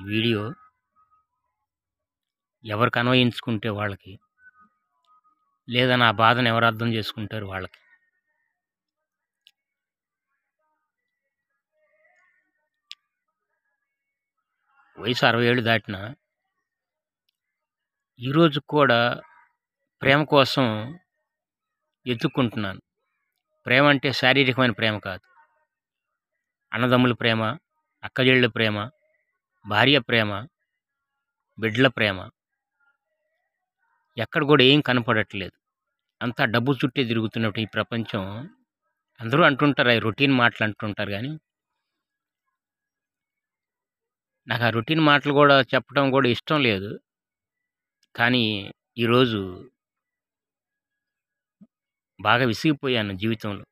ఈ వీడియో ఎవరికి అన్వయించుకుంటే వాళ్ళకి, లేదా నా బాధను ఎవరు అర్థం చేసుకుంటారు వాళ్ళకి. వయసు 60 ఏళ్ళు దాటినా ఈరోజు కూడా ప్రేమ కోసం ఎతుక్కుంటున్నాను. ప్రేమ అంటే శారీరకమైన ప్రేమ కాదు. అన్నదమ్ముల ప్రేమ, అక్కచెల్లెళ్ళ ప్రేమ, భార్య ప్రేమ, బిడ్డల ప్రేమ ఎక్కడ కూడా ఏం కనపడట్లేదు. అంతా డబ్బు చుట్టే తిరుగుతున్నట్టు ఈ ప్రపంచం. అందరూ అంటుంటారు, అవి రొటీన్ మాటలు అంటుంటారు, కానీ నాకు ఆ రొటీన్ మాటలు కూడా చెప్పడం కూడా ఇష్టం లేదు. కానీ ఈరోజు బాగా విసిగిపోయాను జీవితంలో.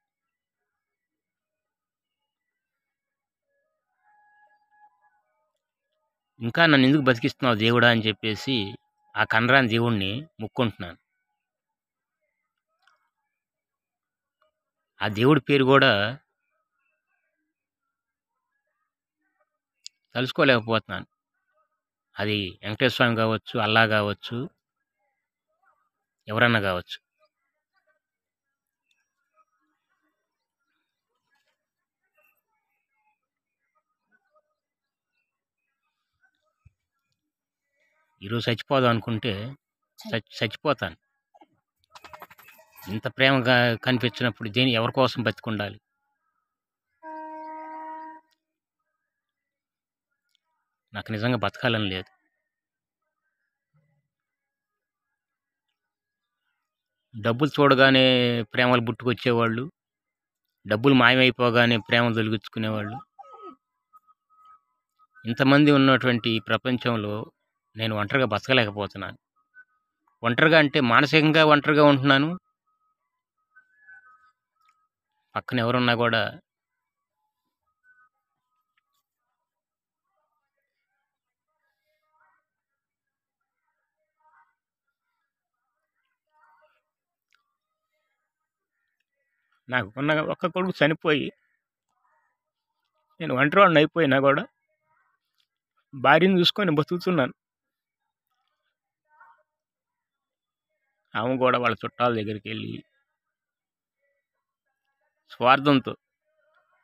ఇంకా నన్ను ఎందుకు బతికిస్తున్నావు దేవుడా అని చెప్పేసి ఆ కనరాని దేవుణ్ణి మొక్కుంటున్నాను. ఆ దేవుడి పేరు కూడా తలుసుకోలేకపోతున్నాను. అది వెంకటేశ్వర స్వామి కావచ్చు, అల్లా కావచ్చు, ఎవరన్నా కావచ్చు. ఈరోజు చచ్చిపోదాం అనుకుంటే చచ్చిపోతాను. ఇంత ప్రేమగా కనిపించినప్పుడు ఎవరి కోసం బతికుండాలి? నాకు నిజంగా బతకాలని లేదు. డబ్బులు చూడగానే ప్రేమలు పుట్టుకొచ్చేవాళ్ళు, డబ్బులు మాయమైపోగానే ప్రేమలు తొలగించుకునేవాళ్ళు. ఇంతమంది ఉన్నటువంటి ఈ ప్రపంచంలో నేను ఒంటరిగా బతకలేకపోతున్నాను. ఒంటరిగా అంటే మానసికంగా ఒంటరిగా ఉంటున్నాను. పక్కన ఎవరున్నా కూడా నాకు ఉన్న ఒక్క కొడుకు చనిపోయి నేను ఒంటరివాడిని అయిపోయినా కూడా భార్యను చూసుకొని బతుకుతున్నాను. ఆమె కూడా వాళ్ళ చుట్టాల దగ్గరికి వెళ్ళి స్వార్థంతో,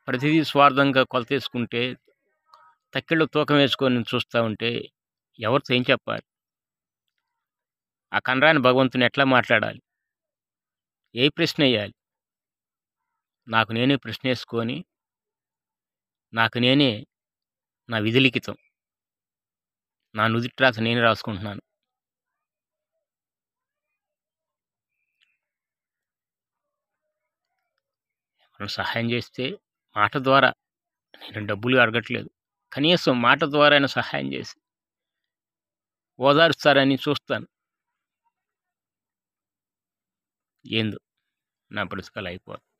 ప్రతిదీ స్వార్థంగా కొలతేసుకుంటే, తక్కిళ్ళు తూకం వేసుకొని చూస్తూ ఉంటే ఎవరితో ఏం చెప్పాలి? ఆ కనరాని భగవంతుని ఎట్లా మాట్లాడాలి? ఏ ప్రశ్న వేయాలి? నాకు నేనే ప్రశ్న వేసుకొని, నాకు నేనే నా విధిలిఖితం, నా నుదిటి రాత నేనే రాసుకుంటున్నాను. మనం సహాయం చేస్తే మాట ద్వారా, నేను డబ్బులు అడగట్లేదు, కనీసం మాట ద్వారా సహాయం చేసి ఓదారుస్తారని చూస్తాను. ఏందో నా బ్రతుకలు అయిపోతుంది.